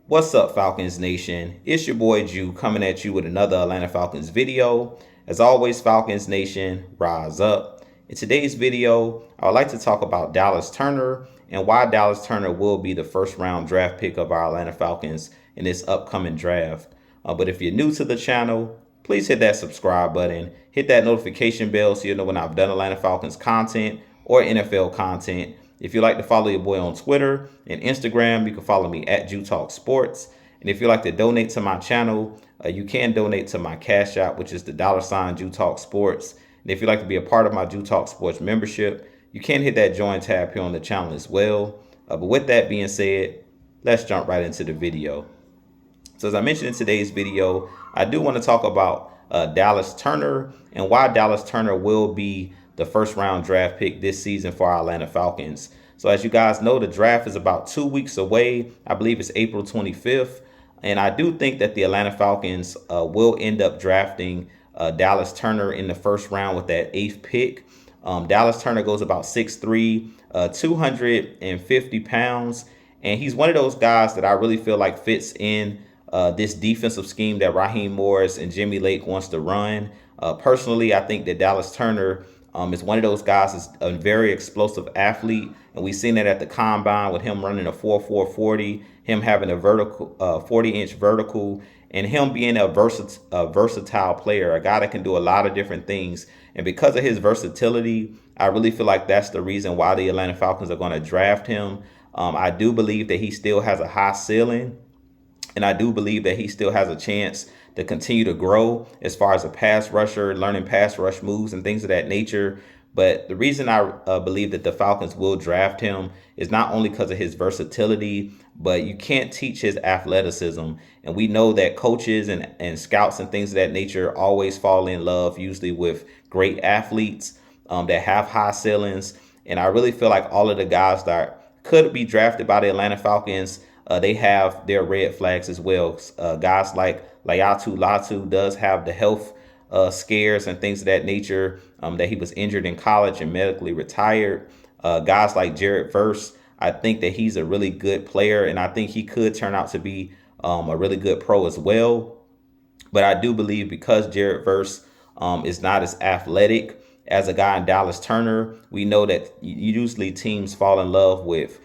What's up, Falcons Nation? It's your boy Jew coming at you with another Atlanta Falcons video. As always, Falcons Nation, rise up. In today's video, I would like to talk about Dallas Turner and why Dallas Turner will be the first round draft pick of our Atlanta Falcons in this upcoming draft. But if you're new to the channel, please hit that subscribe button, hit that notification bell so you know when I've done Atlanta Falcons content or NFL content. If you'd like to follow your boy on Twitter and Instagram, you can follow me at Jew Talk Sports. And if you'd like to donate to my channel, you can donate to my Cash App, which is the $ Jew Talk Sports. And if you'd like to be a part of my Jew Talk Sports membership, you can hit that join tab here on the channel as well. But with that being said, let's jump right into the video. So as I mentioned in today's video, I do want to talk about Dallas Turner and why Dallas Turner will be the first round draft pick this season for our Atlanta Falcons. So as you guys know, the draft is about 2 weeks away. I believe it's April 25th. And I do think that the Atlanta Falcons will end up drafting Dallas Turner in the first round with that 8th pick. Dallas Turner goes about 6'3", 250 pounds. And he's one of those guys that I really feel like fits in this defensive scheme that Raheem Morris and Jimmy Lake wants to run. Personally, I think that Dallas Turner is one of those guys that's a very explosive athlete. And we've seen that at the combine with him running a 4.4 40, him having a vertical 40-inch vertical, and him being a versatile player, a guy that can do a lot of different things. And because of his versatility, I really feel like that's the reason why the Atlanta Falcons are going to draft him. I do believe that he still has a high ceiling. And I do believe that he still has a chance to continue to grow as far as a pass rusher, learning pass rush moves and things of that nature. But the reason I believe that the Falcons will draft him is not only because of his versatility, but you can't teach his athleticism. And we know that coaches and scouts and things of that nature always fall in love usually with great athletes that have high ceilings. And I really feel like all of the guys that could be drafted by the Atlanta Falcons, they have their red flags as well. Guys like Laiatu Latu does have the health scares and things of that nature, that he was injured in college and medically retired. Guys like Jared Verse, I think that he's a really good player, and I think he could turn out to be a really good pro as well. But I do believe because Jared Verse is not as athletic as a guy in Dallas Turner, we know that usually teams fall in love with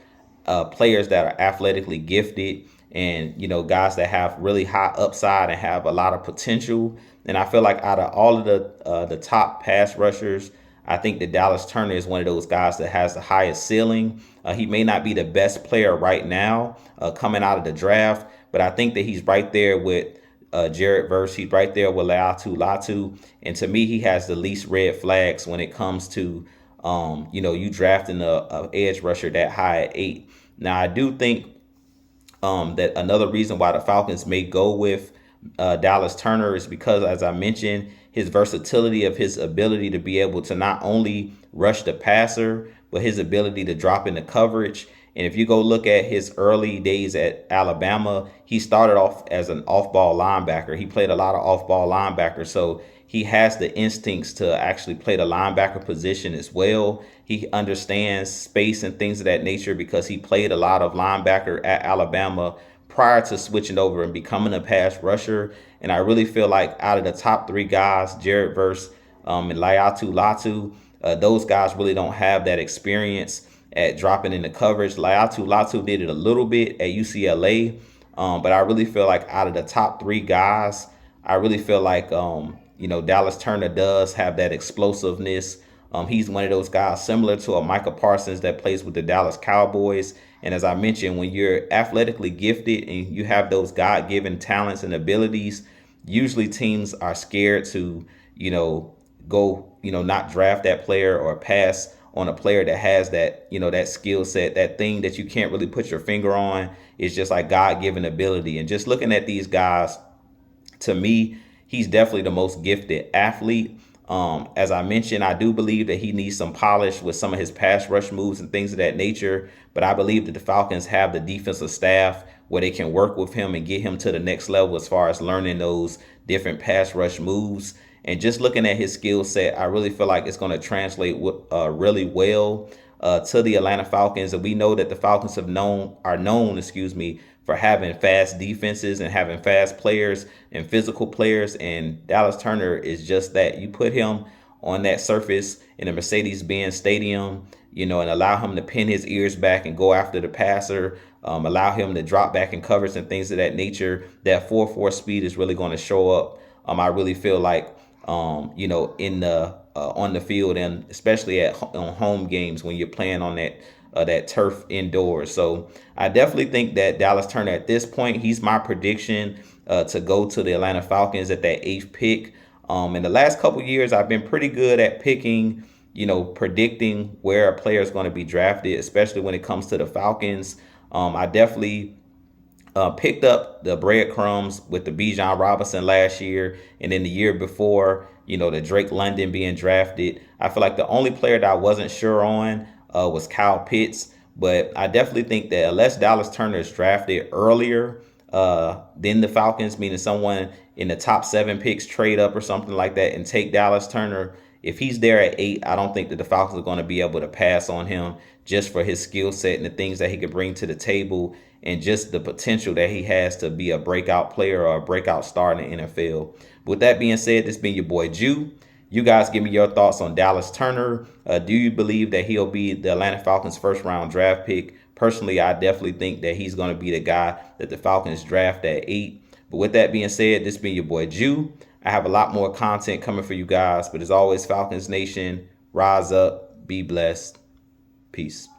players that are athletically gifted and, you know, guys that have really high upside and have a lot of potential. And I feel like out of all of the top pass rushers, I think that Dallas Turner is one of those guys that has the highest ceiling. He may not be the best player right now coming out of the draft, but I think that he's right there with Jared Verse. He's right there with Laiatu Latu. And to me, he has the least red flags when it comes to you drafting a edge rusher that high at 8. Now, I do think that another reason why the Falcons may go with Dallas Turner is because, as I mentioned, his versatility of his ability to be able to not only rush the passer, but his ability to drop into coverage. And if you go look at his early days at Alabama, he started off as an off-ball linebacker. He played a lot of off-ball linebacker. So he has the instincts to actually play the linebacker position as well. He understands space and things of that nature because he played a lot of linebacker at Alabama prior to switching over and becoming a pass rusher. And I really feel like out of the top 3 guys, Jared Verse and Laiatu Latu, those guys really don't have that experience at dropping into coverage. Laiatu Latu did it a little bit at UCLA, but I really feel like out of the top 3 guys, I really feel like Dallas Turner does have that explosiveness. He's one of those guys similar to a Micah Parsons that plays with the Dallas Cowboys. And as I mentioned, when you're athletically gifted and you have those God-given talents and abilities, usually teams are scared to, go, not draft that player or pass on a player that has that, that skill set, that thing that you can't really put your finger on. It's just like God-given ability. And just looking at these guys, to me, he's definitely the most gifted athlete. As I mentioned, I do believe that he needs some polish with some of his pass rush moves and things of that nature. But I believe that the Falcons have the defensive staff where they can work with him and get him to the next level as far as learning those different pass rush moves. And just looking at his skill set, I really feel like it's going to translate really well to the Atlanta Falcons. And we know that the Falcons are known, for having fast defenses and having fast players and physical players. And Dallas Turner is just that. You put him on that surface in a Mercedes-Benz stadium, and allow him to pin his ears back and go after the passer, allow him to drop back in covers and things of that nature. That 4.4 speed is really going to show up. I really feel like, in the on the field, and especially on home games when you're playing on that turf indoors. So I definitely think that Dallas Turner at this point, he's my prediction to go to the Atlanta Falcons at that 8th pick. In the last couple years, I've been pretty good at picking, predicting where a player is going to be drafted, especially when it comes to the Falcons. I definitely picked up the breadcrumbs with the Bijan Robinson last year, and then the year before, the Drake London being drafted. I feel like the only player that I wasn't sure on was Kyle Pitts, but I definitely think that unless Dallas Turner is drafted earlier than the Falcons, meaning someone in the top 7 picks trade up or something like that and take Dallas Turner, if he's there at 8, I don't think that the Falcons are going to be able to pass on him just for his skill set and the things that he could bring to the table and just the potential that he has to be a breakout player or a breakout star in the NFL. With that being said, this has been your boy Jew. You guys give me your thoughts on Dallas Turner. Do you believe that he'll be the Atlanta Falcons' first-round draft pick? Personally, I definitely think that he's going to be the guy that the Falcons draft at 8. But with that being said, this has been your boy Jew. I have a lot more content coming for you guys. But as always, Falcons Nation, rise up, be blessed. Peace.